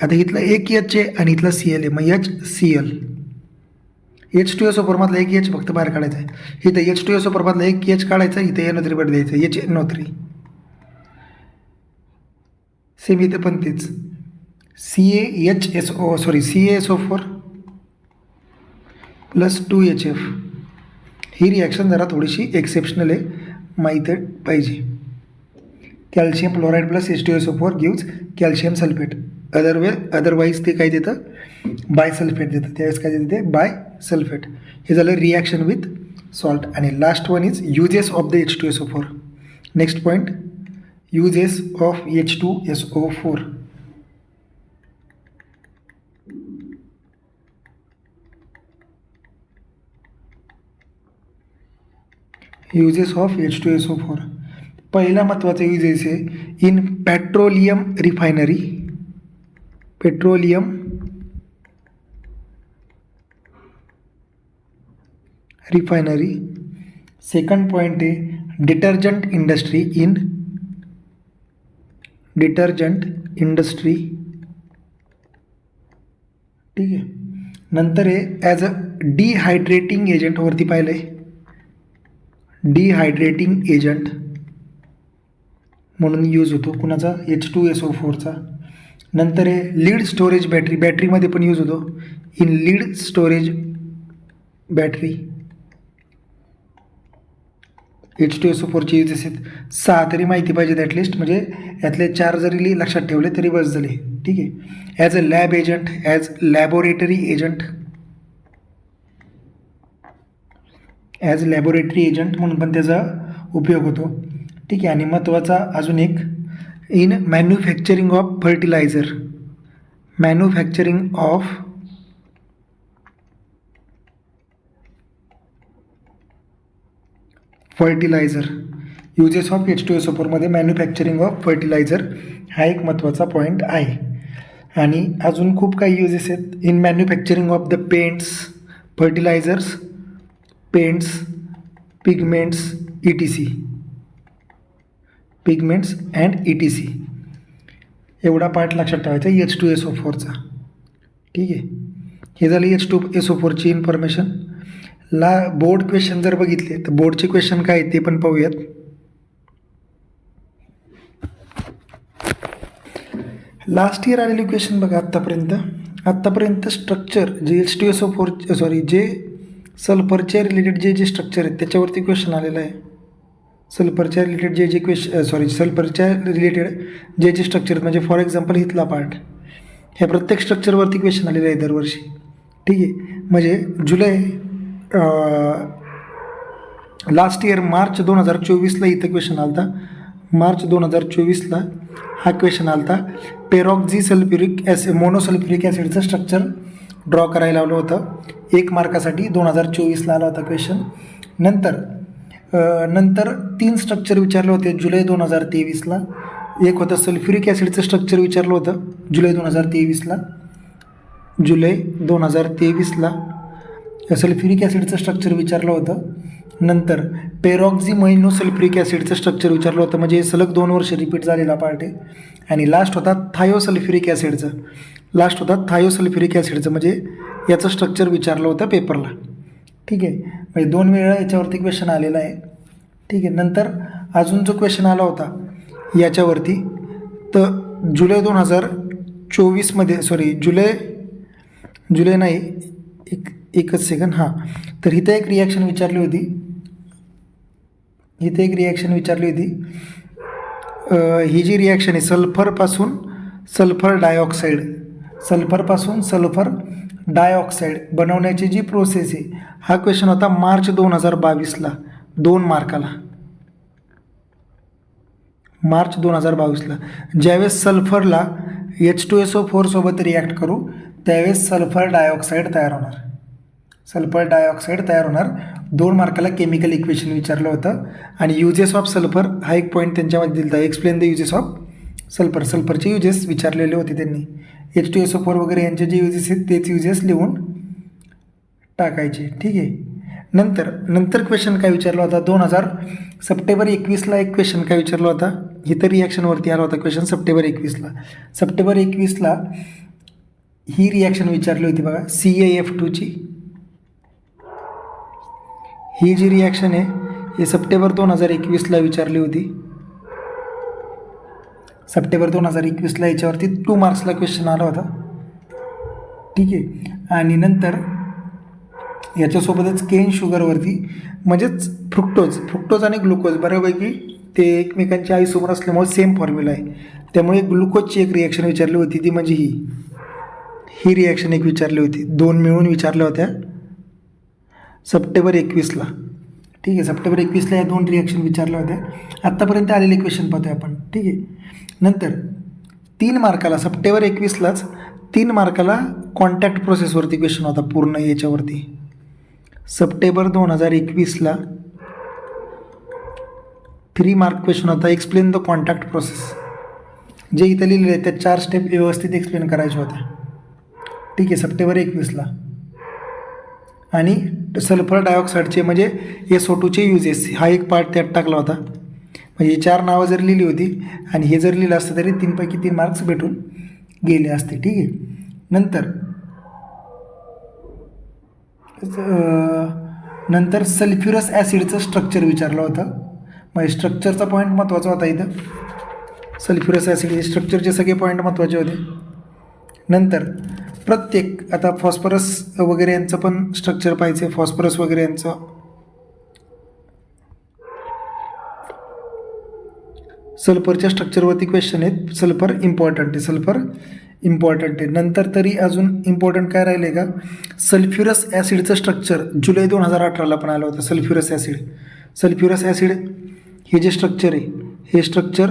आता इथलं एक H आहे आणि इथलं Cl आहे, मग HCl. H2SO4 मधला एक H फक्त बाहेर काढायचा आहे. इथं H2SO4 मधला एक H काढायचा, इथं NO3 वर द्यायचं HNO3. सेम इथं पण तेच CaSO4 प्लस 2HF. ही रिॲक्शन जरा थोडीशी एक्सेप्शनल आहे, माहीत पाहिजे. Calcium fluoride plus H2SO4 gives calcium sulphate. Otherwise ते काय देतं, बायसल्फेट देतं. त्यावेळेस काय देतं ते बायसल्फेट. हे झालं रिॲक्शन विथ सॉल्ट. आणि last one is uses of the H2SO4. Next point, uses of H2SO4. Uses of H2SO4. पहिला महत्त्वाचा युजेस आहे in petroleum refinery. Petroleum refinery. Second point आहे detergent industry. In detergent industry. ठीक आहे. नंतर आहे as a डिहायड्रेटिंग agent. वरती पाहिलं आहे डिहायड्रेटिंग एजंट म्हणून यूज होतो कुणाचा, H2SO4चा. नंतर आहे लीड स्टोरेज बॅटरी. बॅटरीमध्ये पण यूज होतो इन लीड स्टोरेज बॅटरी. H2SO4चे युजेस आहेत 6 तरी माहिती पाहिजेत ॲटलिस्ट, म्हणजे यातले 4 जरी लक्षात ठेवले तरी बस झाले. ठीक आहे. As a lab agent, as laboratory agent, as laboratory agent म्हणून पण त्याचा उपयोग होतो. ठीक आहे. आणि महत्त्वाचा अजून एक, in manufacturing of fertiliser, manufacturing of fertiliser, uses of H2SO4मध्ये मॅन्युफॅक्चरिंग ऑफ फर्टिलायझर हा एक महत्त्वाचा पॉईंट आहे. आणि अजून खूप काही युजेस आहेत. In manufacturing of the paints, fertilisers, paints, pigments, ETC, pigments and ETC. एवढा पार्ट लक्षात ठेवायचा H2SO4चा. ठीक आहे. हे झालं H2SO4ची इन्फॉर्मेशन. बोर्ड क्वेश्चन जर बघितले तर बोर्डचे क्वेश्चन काय ते पण पाहूयात. लास्ट इयर आलेले क्वेश्चन बघा. आत्तापर्यंत स्ट्रक्चर जे H2SO4 जे सल्फरच्या रिलेटेड जे स्ट्रक्चर आहेत त्याच्यावरती क्वेश्चन आलेलं आहे. सल्फरच्या रिलेटेड सल्फरच्या रिलेटेड जे स्ट्रक्चर आहेत, म्हणजे फॉर एक्झाम्पल इथला पार्ट, ह्या प्रत्येक स्ट्रक्चरवरती क्वेश्चन आलेलं आहे दरवर्षी. ठीक आहे. म्हणजे लास्ट इयर मार्च 2024ला इथं क्वेश्चन आलता. मार्च 2024ला हा क्वेश्चन आलता. पेरॉक्झी सल्फ्युरिक ॲसिड, मोनोसल्फ्युरिक ॲसिडचं स्ट्रक्चर ड्रॉ करायला लावलं होतं 1 मार्कासाठी. 2024ला आला होता क्वेश्चन. नंतर 3 स्ट्रक्चर विचारले होते जुलै 2023ला. एक होतं सल्फ्युरिक ॲसिडचं स्ट्रक्चर विचारलं होतं जुलै 2023ला. जुलै 2023ला सल्फ्युरिक ॲसिडचं स्ट्रक्चर विचारलं होतं. नंतर पेरॉक्झी मोनोसल्फ्युरिक ॲसिडचं स्ट्रक्चर विचारलं होतं, म्हणजे सलग 2 वर्ष रिपीट झालेला पार्ट आहे. आणि लास्ट होता थायोसल्फ्युरिक ॲसिडचं. म्हणजे याचं स्ट्रक्चर विचारलं होतं पेपरला. ठीक आहे. म्हणजे 2 वेळा याच्यावरती क्वेश्चन आलेला आहे. ठीक आहे. नंतर अजून जो क्वेश्चन आला होता याच्यावरती, तर जुलै 2024मध्ये, सॉरी जुलै नाही, एकच सेकंड, हां. तर इथं एक रिॲक्शन विचारली होती. ही जी रिॲक्शन आहे सल्फरपासून सल्फर डायऑक्साईड बनवण्याची जी प्रोसेस आहे, हा क्वेश्चन होता मार्च 2022ला 2 मार्काला. मार्च 2022ला ज्यावेळेस सल्फरला H2SO4 सोबत रिॲक्ट करू त्यावेळेस सल्फर डायऑक्साईड तयार होणार. 2 मार्काला केमिकल इक्वेशन विचारलं होतं. आणि युजेस ऑफ सल्फर हा एक पॉईंट त्यांच्यामध्ये दिला होता. एक्सप्लेन द युजेस ऑफ सल्फरचे युजेस विचारलेले होते त्यांनी. H2SO4 वगैरे यांचे जे युजेस आहेत तेच युजेस लिहून टाकायचे. ठीक आहे. नंतर क्वेश्चन काय विचारला होता, सप्टेंबर 21ला एक क्वेश्चन काय विचारला होता, इथं रिॲक्शनवरती आला होता क्वेश्चन. सप्टेंबर 21ला ही रिॲक्शन विचारली होती बघा, CaF2ची. ही जी रिॲक्शन आहे ही सप्टेंबर 2021ला विचारली होती. सप्टेंबर 2021ला याच्यावरती 2 मार्क्सला क्वेश्चन आला होता. ठीक आहे. आणि नंतर याच्यासोबतच केन शुगरवरती, म्हणजेच फ्रुक्टोज आणि ग्लुकोज बऱ्यापैकी ते एकमेकांच्या आईसोबत असल्यामुळे सेम फॉर्म्युला आहे, त्यामुळे ग्लुकोजची एक रिॲक्शन विचारली होती, ती म्हणजे ही रिॲक्शन एक विचारली होती. 2 मिळून विचारल्या होत्या सप्टेंबर 21ला. ठीक आहे. सप्टेंबर 21ला या 2 रिॲक्शन विचारल्या होत्या. आत्तापर्यंत आलेले क्वेश्चन पाहतोय आपण. ठीक आहे. नंतर 3 मार्काला, सप्टेंबर 21लाच 3 मार्काला कॉन्टॅक्ट प्रोसेसवरती क्वेश्चन होता पूर्ण याच्यावरती. सप्टेंबर 2021ला 3 मार्क क्वेश्चन होता, एक्सप्लेन द कॉन्टॅक्ट प्रोसेस. जे इथं लिहिलेले आहेत त्या 4 स्टेप व्यवस्थित एक्सप्लेन करायच्या होत्या. ठीक आहे. सप्टेंबर 21ला. आणि सल्फर डायऑक्साईडचे म्हणजे SO2चे युजेस हा एक पार्ट त्यात टाकला होता. म्हणजे 4 नावं जर लिहिली होती आणि हे जर लिहिलं असतं तरी 3 पैकी 3 मार्क्स भेटून गेले असते. ठीक आहे. नंतर सल्फ्युरस ॲसिडचं स्ट्रक्चर विचारलं होतं. म्हणजे स्ट्रक्चरचा पॉईंट महत्त्वाचा होता इथं. सल्फ्युरस ॲसिड हे स्ट्रक्चरचे सगळे पॉईंट महत्त्वाचे होते. नंतर प्रत्येक, आता फॉस्फरस वगैरे यांचं पण स्ट्रक्चर पाहिजे. फॉस्फरस वगैरे यांचं सल्फरच्या स्ट्रक्चरवरती क्वेश्चन आहेत. सल्फर इम्पॉर्टंट आहे. नंतर तरी अजून इम्पॉर्टंट काय राहिलं आहे का, सल्फ्युरस ॲसिडचं स्ट्रक्चर जुलै 2018ला पण आलं होतं. सल्फ्युरस ॲसिड हे जे स्ट्रक्चर आहे, हे स्ट्रक्चर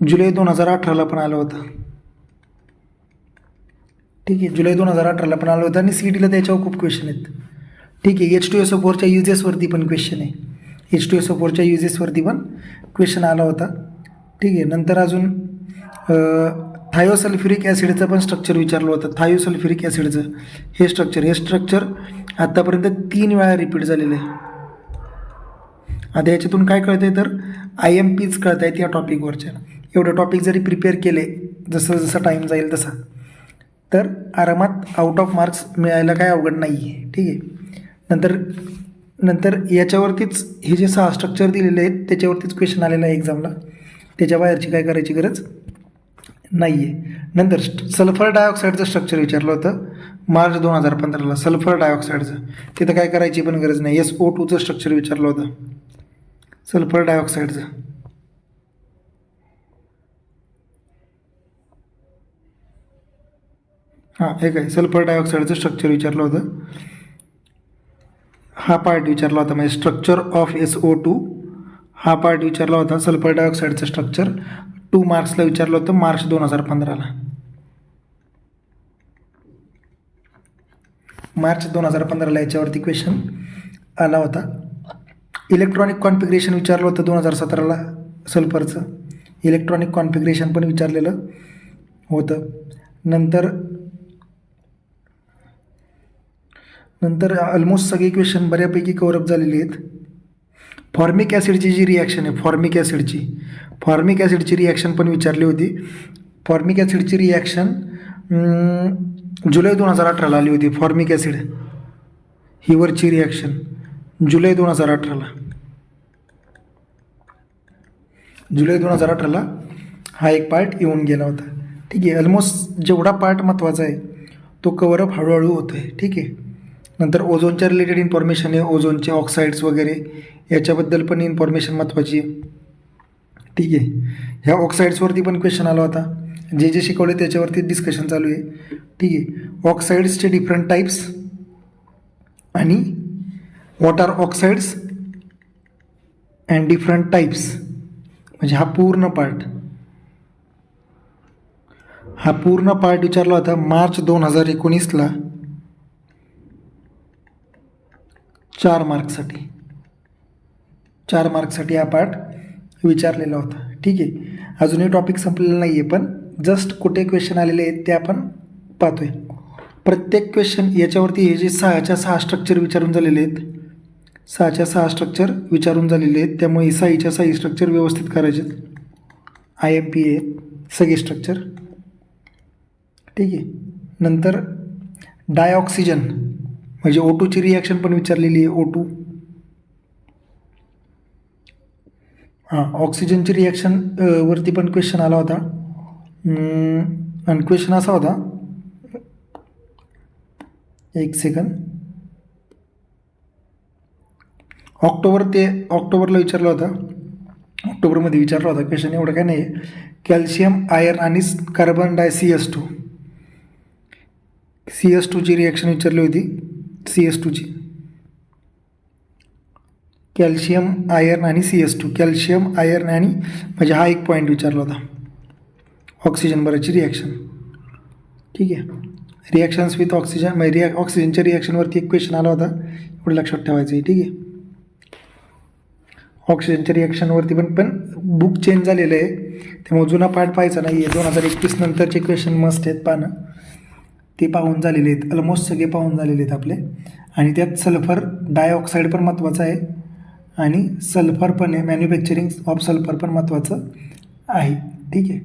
जुलै 2018ला पण आलं होतं. ठीक आहे, जुलै 2018ला पण आलं होतं आणि CETला त्याच्यावर खूप क्वेश्चन आहेत. ठीक आहे, H2SO4च्या युजेसवरती पण क्वेश्चन आहे. H2SO4च्या युजेसवरती पण क्वेश्चन आला होता. ठीक आहे, नंतर अजून थायोसल्फ्युरिक ॲसिडचं पण स्ट्रक्चर विचारलं होतं. थायोसल्फ्युरिक ॲसिडचं हे स्ट्रक्चर आत्तापर्यंत 3 वेळा रिपीट झालेलं आहे. आता याच्यातून काय कळतं आहे तर IMPs कळत आहेत या टॉपिकवरच्या. एवढं टॉपिक जरी प्रिपेअर केले जसं टाईम जाईल तसा, तर आरामात आउट ऑफ मार्क्स मिळायला काय अवघड नाही आहे. ठीक आहे, नंतर याच्यावरतीच हे जे 6 स्ट्रक्चर दिलेले आहेत त्याच्यावरतीच क्वेश्चन आलेला आहे एक्झामला. त्याच्या बाहेरची काय करायची गरज नाही आहे. नंतर सल्फर डायऑक्साईडचं स्ट्रक्चर विचारलं होतं मार्च 2015ला. सल्फर डायऑक्साईडचं तिथं काय करायची पण गरज नाही. SO2चं स्ट्रक्चर विचारलं होतं सल्फर डायऑक्साईडचं. हां, हे काय सल्फर डायऑक्साईडचं स्ट्रक्चर विचारलं होतं. हा पार्ट विचारला होता, म्हणजे स्ट्रक्चर ऑफ SO2 हा पार्ट विचारला होता. सल्फर डायऑक्साईडचं स्ट्रक्चर 2 मार्क्सला विचारलं होतं मार्च 2015ला. मार्च 2015ला याच्यावरती क्वेश्चन आला होता. इलेक्ट्रॉनिक कॉन्फिगरेशन विचारलं होतं 2017ला. सल्फरचं इलेक्ट्रॉनिक कॉन्फिगरेशन पण विचारलेलं होतं. नंतर ऑलमोस्ट सगळे क्वेश्चन बऱ्यापैकी कव्हरअप झालेले आहेत. फॉर्मिक ॲसिडची जी रिॲक्शन आहे, फॉर्मिक ॲसिडची रिॲक्शन पण विचारली होती. फॉर्मिक ॲसिडची रिॲक्शन जुलै 2018ला आली होती. फॉर्मिक ॲसिड ही वरची रिॲक्शन जुलै 2018ला हा एक पार्ट येऊन गेला होता. ठीक आहे, ऑलमोस्ट जेवढा पार्ट महत्त्वाचा आहे तो कव्हरअप हळूहळू होतो आहे. ठीक आहे, नंतर ओझोनच्या रिलेटेड इन्फॉर्मेशन आहे. ओझोनचे ऑक्साईड्स वगैरे याच्याबद्दल पण इन्फॉर्मेशन महत्त्वाची आहे. ठीक आहे, ह्या ऑक्साईड्सवरती पण क्वेश्चन आला होता. जे शिकवले त्याच्यावरती डिस्कशन चालू आहे. ठीक आहे, ऑक्साईड्सचे डिफरंट टाईप्स आणि what are oxides and different types, म्हणजे हा पूर्ण पार्ट विचारला होता मार्च 2019ला 4 मार्क्ससाठी हा पार्ट विचारलेला होता. ठीक आहे, अजूनही टॉपिक संपलेला नाही आहे, पण जस्ट कुठे क्वेश्चन आलेले आहेत ते आपण पाहतो आहे. प्रत्येक क्वेश्चन याच्यावरती हे जे 6 स्ट्रक्चर विचारून झालेले आहेत, 6 स्ट्रक्चर विचारून झालेले आहेत. त्यामुळे 6 स्ट्रक्चर व्यवस्थित करायचे. IMP आहेत सगळे स्ट्रक्चर. ठीक आहे, नंतर डायऑक्सिजन म्हणजे O2ची रिॲक्शन पण विचारलेली आहे. O2 ऑक्सिजनची रिॲक्शन वरती पण क्वेश्चन आला होता. आणि क्वेश्चन असा होता, एक सेकंद, ऑक्टोबरला विचारला होता. ऑक्टोबरमध्ये विचारला होता क्वेश्चन, एवढं काय नाही आहे. कॅल्शियम आयर्न आणि कार्बन डाय CS2ची रिॲक्शन विचारली होती. CS2ची कॅल्शियम आयर्न आणि CS2 कॅल्शियम आयर्न आणि म्हणजे हा एक पॉईंट विचारला होता. ऑक्सिजन बरोबरची रिॲक्शन. ठीक आहे, रिॲक्शन्स विथ ऑक्सिजन म्हणजे ऑक्सिजनच्या रिॲक्शनवरती एक क्वेश्चन आला होता, एवढं लक्षात ठेवायचं आहे. ठीक आहे, ऑक्सिजनच्या रिॲक्शनवरती पण बुक चेंज झालेलं आहे, त्यामुळे जुना पार्ट पाहायचा नाही आहे. 2021 नंतरचे क्वेश्चन मस्त आहेत पाहणं, ते पाहून झालेले आहेत. ऑलमोस्ट सगळे पाहून झालेले आहेत आपले. आणि त्यात सल्फर डायऑक्साईड पण महत्त्वाचं आहे आणि सल्फर पण आहे. मॅन्युफॅक्चरिंग ऑफ सल्फर पण महत्त्वाचं आहे. ठीक आहे.